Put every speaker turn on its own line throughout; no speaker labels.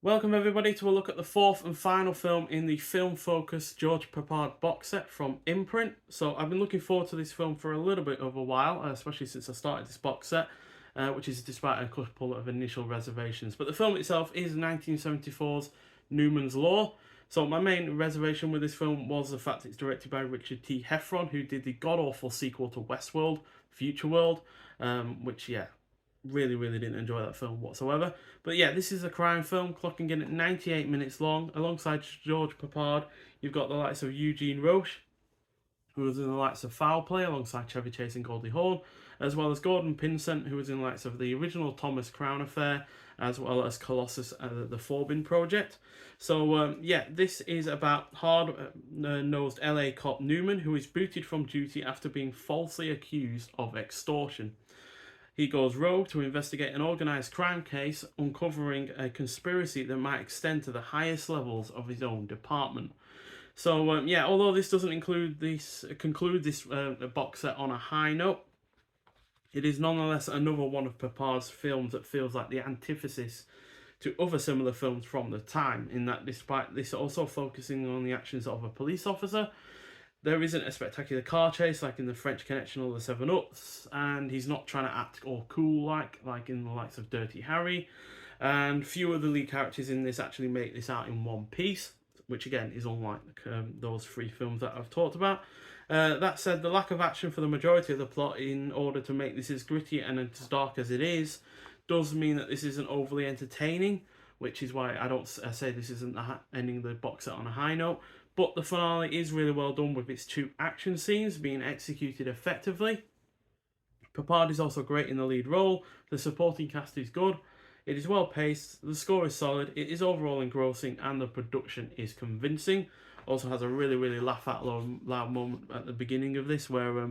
Welcome everybody to a look at the fourth and final film in the film-focused George Peppard box set from Imprint. So I've been looking forward to this film for a little bit of a while, especially since I started this box set, which is despite a couple of initial reservations. But the film itself is 1974's Newman's Law. So my main reservation with this film was the fact it's directed by Richard T. Heffron, who did the god-awful sequel to Westworld, Future World, which, yeah, really didn't enjoy that film whatsoever. But yeah, this is a crime film clocking in at 98 minutes long. Alongside George Peppard, you've got the likes of Eugene Roche, who was in the likes of Foul Play alongside Chevy Chase and Goldie Hawn, as well as Gordon Pinsent, who was in the likes of the original Thomas Crown Affair, as well as Colossus, the Forbin Project. So yeah, this is about hard-nosed LA cop Newman, who is booted from duty after being falsely accused of extortion. He goes rogue to investigate an organised crime case, uncovering a conspiracy that might extend to the highest levels of his own department. So yeah, although this doesn't conclude this box set on a high note, it is nonetheless another one of Peppard's films that feels like the antithesis to other similar films from the time, in that despite this also focusing on the actions of a police officer, there isn't a spectacular car chase like in the French Connection or the Seven Ups, and he's not trying to act all cool like in the likes of Dirty Harry. And few of the lead characters in this actually make this out in one piece, which again is unlike those three films that I've talked about. That said, the lack of action for the majority of the plot, in order to make this as gritty and as dark as it is, does mean that this isn't overly entertaining, which is why I say this isn't ending the box set on a high note. But the finale is really well done, with its two action scenes being executed effectively. Peppard is also great in the lead role. The supporting cast is good. It is well paced. The score is solid. It is overall engrossing, and the production is convincing. Also has a really laugh out loud moment at the beginning of this, where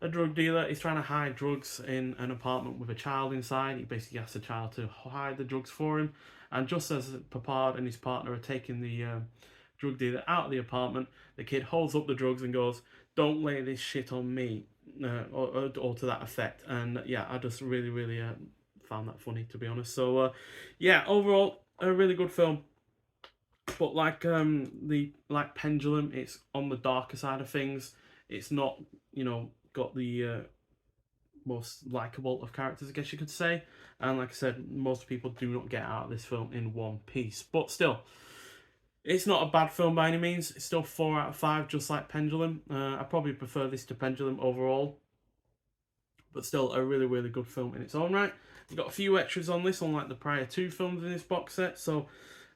a drug dealer is trying to hide drugs in an apartment with a child inside. He basically asks the child to hide the drugs for him, and just as Peppard and his partner are taking the drug dealer out of the apartment, the kid holds up the drugs and goes, "Don't lay this shit on me," or to that effect. And yeah, I just really found that funny, to be honest. So yeah, overall a really good film. But like Pendulum, it's on the darker side of things. It's not, got the most likable of characters, I guess you could say. And like I said, most people do not get out of this film in one piece. But still, it's not a bad film by any means. It's still 4 out of 5, just like Pendulum. I probably prefer this to Pendulum overall, but still a really good film in its own right. You've got a few extras on this, unlike the prior two films in this box set. So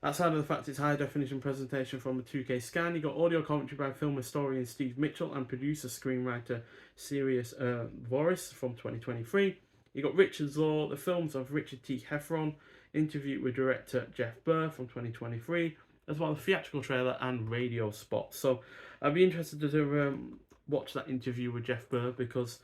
outside of the fact it's high definition presentation from a 2K scan, you got audio commentary by film historian Steve Mitchell and producer screenwriter Sirius Voris from 2023. You got Richard's Law, the films of Richard T. Heffron, interview with director Jeff Burr from 2023, as well as theatrical trailer and radio spot. So I'd be interested to watch that interview with Jeff Burr, because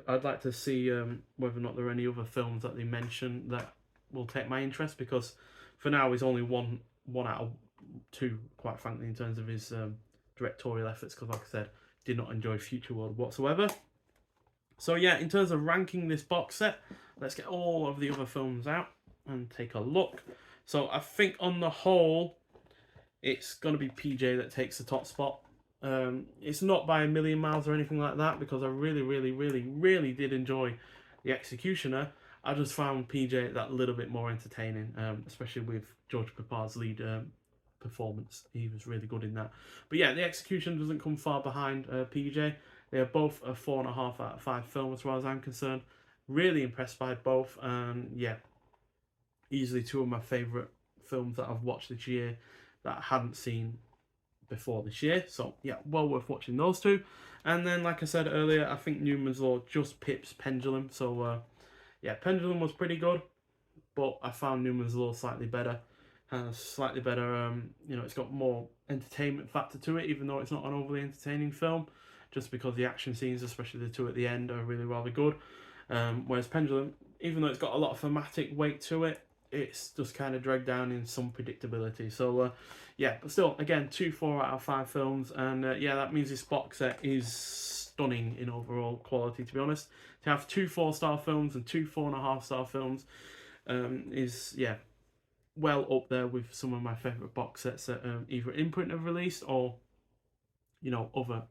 I'd like to see whether or not there are any other films that they mention that will take my interest, because for now he's only one out of two, quite frankly, in terms of his directorial efforts, because like I said, did not enjoy Future World whatsoever. So yeah, in terms of ranking this box set, let's get all of the other films out and take a look. So I think on the whole, it's going to be PJ that takes the top spot. It's not by a million miles or anything like that, because I really did enjoy The Executioner. I just found PJ that little bit more entertaining, especially with George Peppard's lead performance. He was really good in that. But yeah, The Execution doesn't come far behind PJ. They are both a 4.5 out of 5 film as far as I'm concerned. Really impressed by both, and yeah, easily two of my favourite films that I've watched this year that I hadn't seen before this year. So yeah, well worth watching those two. And then, like I said earlier, I think Newman's Law just pips Pendulum. So yeah, Pendulum was pretty good, but I found Newman's Law slightly better. Has slightly better, it's got more entertainment factor to it, even though it's not an overly entertaining film, just because the action scenes, especially the two at the end, are really rather good. Whereas Pendulum, even though it's got a lot of thematic weight to it, it's just kind of dragged down in some predictability. So yeah, but still, again, 4 out of 5 films, and yeah, that means this box set is stunning in overall quality, to be honest. To have 2 4-star films and 2 4.5-star films is, yeah, well up there with some of my favourite box sets that either Imprint have released or, you know, other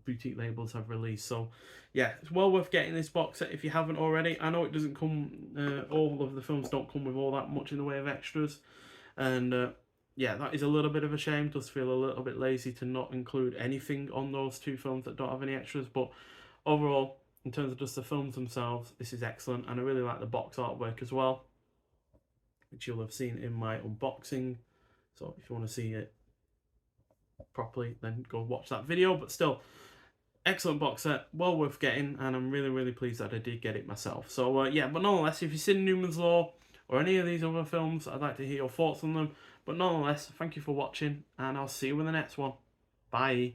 boutique labels have released. So yeah, it's well worth getting this box set if you haven't already. I know it doesn't come, all of the films don't come with all that much in the way of extras, and yeah, that is a little bit of a shame. It does feel a little bit lazy to not include anything on those two films that don't have any extras, but overall, in terms of just the films themselves, this is excellent, and I really like the box artwork as well, which you'll have seen in my unboxing. So if you want to see it properly, then go watch that video. But still, excellent box set, well worth getting, and I'm really, really pleased that I did get it myself. So yeah, but nonetheless, if you've seen Newman's Law or any of these other films, I'd like to hear your thoughts on them. But nonetheless, thank you for watching, and I'll see you in the next one. Bye.